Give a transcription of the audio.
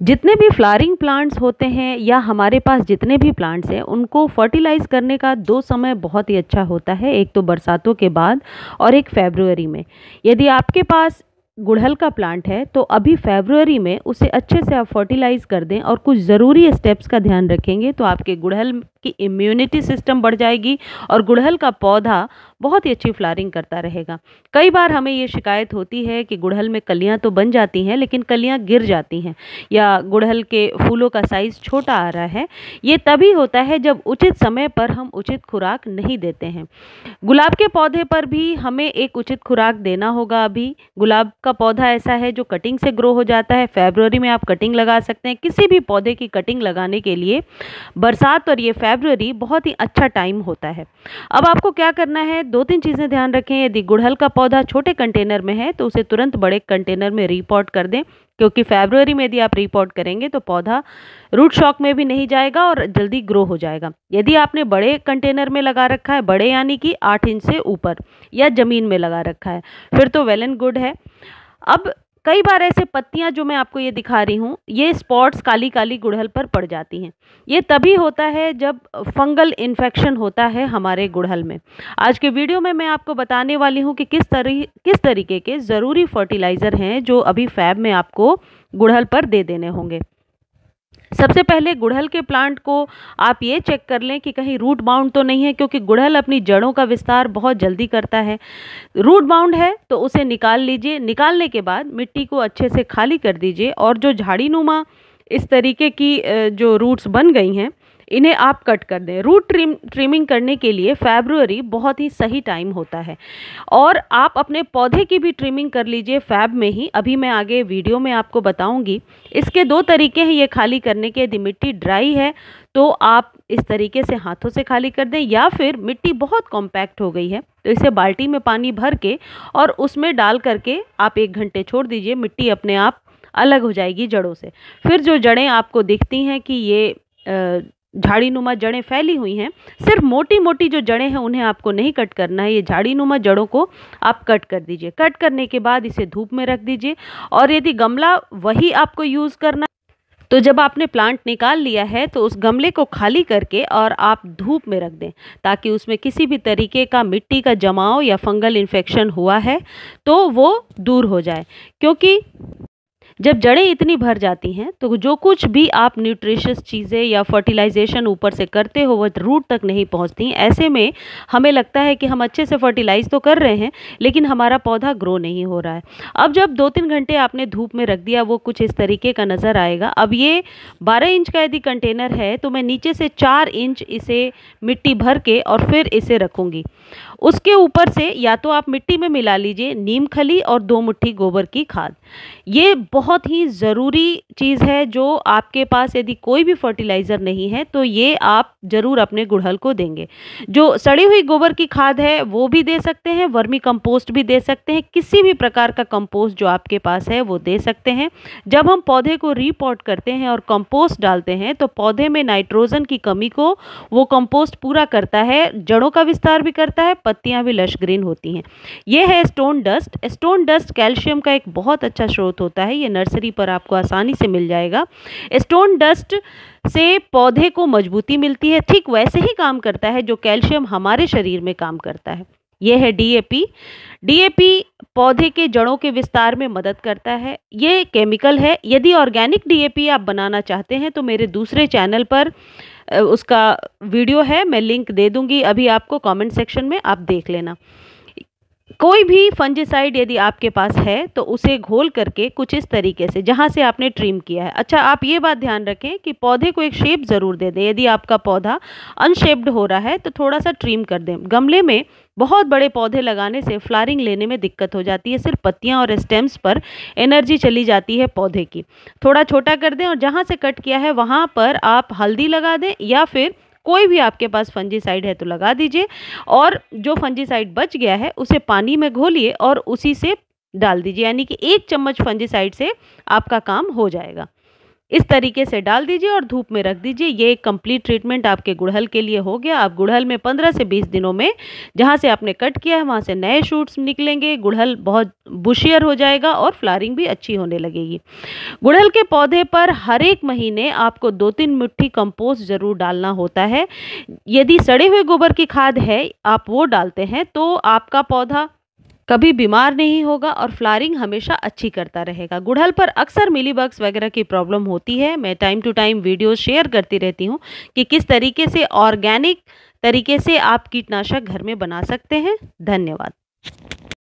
जितने भी flowering plants होते हैं या हमारे पास जितने भी प्लांट्स हैं उनको फर्टिलाइज़ करने का 2 समय बहुत ही अच्छा होता है, एक तो बरसातों के बाद और एक फ़रवरी में। यदि आपके पास गुड़हल का प्लांट है तो अभी फ़रवरी में उसे अच्छे से आप फर्टिलाइज़ कर दें और कुछ ज़रूरी स्टेप्स का ध्यान रखेंगे तो आपके गुड़हल की इम्यूनिटी सिस्टम बढ़ जाएगी और गुड़हल का पौधा बहुत ही अच्छी फ्लावरिंग करता रहेगा। कई बार हमें ये शिकायत होती है कि गुड़हल में कलियाँ तो बन जाती हैं लेकिन कलियाँ गिर जाती हैं या गुड़हल के फूलों का साइज़ छोटा आ रहा है। ये तभी होता है जब उचित समय पर हम उचित खुराक नहीं देते हैं। गुलाब के पौधे पर भी हमें एक उचित खुराक देना होगा। अभी गुलाब का पौधा ऐसा है जो कटिंग से ग्रो हो जाता है। फ़रवरी में आप कटिंग लगा सकते हैं। किसी भी पौधे की कटिंग लगाने के लिए बरसात और ये फ़रवरी बहुत ही अच्छा टाइम होता है। अब आपको क्या करना है, 2-3 चीज़ें ध्यान रखें। यदि गुड़हल का पौधा छोटे कंटेनर में है तो उसे तुरंत बड़े कंटेनर में रीपॉट कर दें, क्योंकि फ़रवरी में यदि आप रीपॉट करेंगे तो पौधा रूट शॉक में भी नहीं जाएगा और जल्दी ग्रो हो जाएगा। यदि आपने बड़े कंटेनर में लगा रखा है, बड़े यानी कि 8 इंच से ऊपर, या ज़मीन में लगा रखा है, फिर तो वेल एंड गुड है। अब कई बार ऐसे पत्तियां जो मैं आपको ये दिखा रही हूँ, ये स्पॉट्स काली काली गुड़हल पर पड़ जाती हैं। ये तभी होता है जब फंगल इन्फेक्शन होता है हमारे गुड़हल में। आज के वीडियो में मैं आपको बताने वाली हूँ कि किस तरीके के ज़रूरी फर्टिलाइज़र हैं जो अभी फ़ैब में आपको गुड़हल पर दे देने होंगे। सबसे पहले गुड़हल के प्लांट को आप ये चेक कर लें कि कहीं रूट बाउंड तो नहीं है, क्योंकि गुड़हल अपनी जड़ों का विस्तार बहुत जल्दी करता है। रूट बाउंड है तो उसे निकाल लीजिए। निकालने के बाद मिट्टी को अच्छे से खाली कर दीजिए और जो झाड़ीनुमा इस तरीके की जो रूट्स बन गई हैं, इन्हें आप कट कर दें। रूट ट्रिमिंग करने के लिए फ़रवरी बहुत ही सही टाइम होता है और आप अपने पौधे की भी ट्रिमिंग कर लीजिए फ़ैब में ही। अभी मैं आगे वीडियो में आपको बताऊंगी। इसके 2 तरीके हैं ये खाली करने के। यदि मिट्टी ड्राई है तो आप इस तरीके से हाथों से खाली कर दें, या फिर मिट्टी बहुत कॉम्पैक्ट हो गई है तो इसे बाल्टी में पानी भर के और उसमें डाल करके आप 1 घंटे छोड़ दीजिए। मिट्टी अपने आप अलग हो जाएगी जड़ों से। फिर जो जड़ें आपको दिखती हैं कि ये झाड़ीनुमा जड़ें फैली हुई हैं, सिर्फ मोटी मोटी जो जड़ें हैं उन्हें आपको नहीं कट करना है। ये झाड़ीनुमा जड़ों को आप कट कर दीजिए। कट करने के बाद इसे धूप में रख दीजिए। और यदि गमला वही आपको यूज़ करना, तो जब आपने प्लांट निकाल लिया है तो उस गमले को खाली करके और आप धूप में रख दें, ताकि उसमें किसी भी तरीके का मिट्टी का जमाव या फंगल इन्फेक्शन हुआ है तो वो दूर हो जाए। क्योंकि जब जड़ें इतनी भर जाती हैं तो जो कुछ भी आप न्यूट्रिशियस चीज़ें या फर्टिलाइजेशन ऊपर से करते हो वो रूट तक नहीं पहुंचती। ऐसे में हमें लगता है कि हम अच्छे से फर्टिलाइज तो कर रहे हैं लेकिन हमारा पौधा ग्रो नहीं हो रहा है। अब जब 2-3 घंटे आपने धूप में रख दिया, वो कुछ इस तरीके का नज़र आएगा। अब ये 12 इंच का यदि कंटेनर है तो मैं नीचे से 4 इंच इसे मिट्टी भर के और फिर इसे रखूँगी। उसके ऊपर से या तो आप मिट्टी में मिला लीजिए नीम खली और 2 मुट्ठी गोबर की खाद। ये बहुत ही ज़रूरी चीज़ है जो आपके पास यदि कोई भी फर्टिलाइज़र नहीं है तो ये आप ज़रूर अपने गुड़हल को देंगे। जो सड़ी हुई गोबर की खाद है वो भी दे सकते हैं, वर्मी कंपोस्ट भी दे सकते हैं, किसी भी प्रकार का कंपोस्ट जो आपके पास है वो दे सकते हैं। जब हम पौधे को रीपॉट करते हैं और कंपोस्ट डालते हैं तो पौधे में नाइट्रोजन की कमी को वो कंपोस्ट पूरा करता है, जड़ों का विस्तार भी करता है, पत्तियां भी लश ग्रीन होती हैं। ये है stone dust. Stone dust calcium का एक बहुत अच्छा स्रोत होता है। ये नर्सरी पर आपको आसानी से मिल जाएगा। स्टोन डस्ट से पौधे को मजबूती मिलती है। ठीक वैसे ही काम करता है जो कैल्शियम हमारे शरीर में काम करता है। यह है डीएपी। डीएपी पौधे के जड़ों के विस्तार में मदद करता है। ये केमिकल है। यदि ऑर्गेनिक डीएपी आप बनाना चाहते हैं तो मेरे दूसरे चैनल पर उसका वीडियो है, मैं लिंक दे दूंगी अभी आपको कमेंट सेक्शन में, आप देख लेना। कोई भी फंजीसाइड यदि आपके पास है तो उसे घोल करके कुछ इस तरीके से, जहाँ से आपने ट्रिम किया है। अच्छा, आप ये बात ध्यान रखें कि पौधे को एक शेप ज़रूर दे दें। यदि आपका पौधा अनशेप्ड हो रहा है तो थोड़ा सा ट्रिम कर दें। गमले में बहुत बड़े पौधे लगाने से फ्लावरिंग लेने में दिक्कत हो जाती है। सिर्फ पत्तियां और स्टेम्स पर एनर्जी चली जाती है पौधे की। थोड़ा छोटा कर दें और जहाँ से कट किया है वहाँ पर आप हल्दी लगा दें, या फिर कोई भी आपके पास फंजीसाइड है तो लगा दीजिए। और जो फंजीसाइड बच गया है उसे पानी में घोलिए और उसी से डाल दीजिए, यानी कि 1 चम्मच फंजीसाइड से आपका काम हो जाएगा। इस तरीके से डाल दीजिए और धूप में रख दीजिए। ये एक कंप्लीट ट्रीटमेंट आपके गुड़हल के लिए हो गया। अब गुड़हल में 15 से 20 दिनों में जहाँ से आपने कट किया है वहाँ से नए शूट्स निकलेंगे, गुड़हल बहुत बुशियर हो जाएगा और फ्लावरिंग भी अच्छी होने लगेगी। गुड़हल के पौधे पर हर एक महीने आपको 2-3 मुट्ठी कंपोस्ट ज़रूर डालना होता है। यदि सड़े हुए गोबर की खाद है आप वो डालते हैं तो आपका पौधा कभी बीमार नहीं होगा और फ्लावरिंग हमेशा अच्छी करता रहेगा। गुड़हल पर अक्सर मिलीबग्स वगैरह की प्रॉब्लम होती है। मैं time to time videos share करती रहती हूँ कि किस तरीके से ऑर्गेनिक तरीके से आप कीटनाशक घर में बना सकते हैं। धन्यवाद।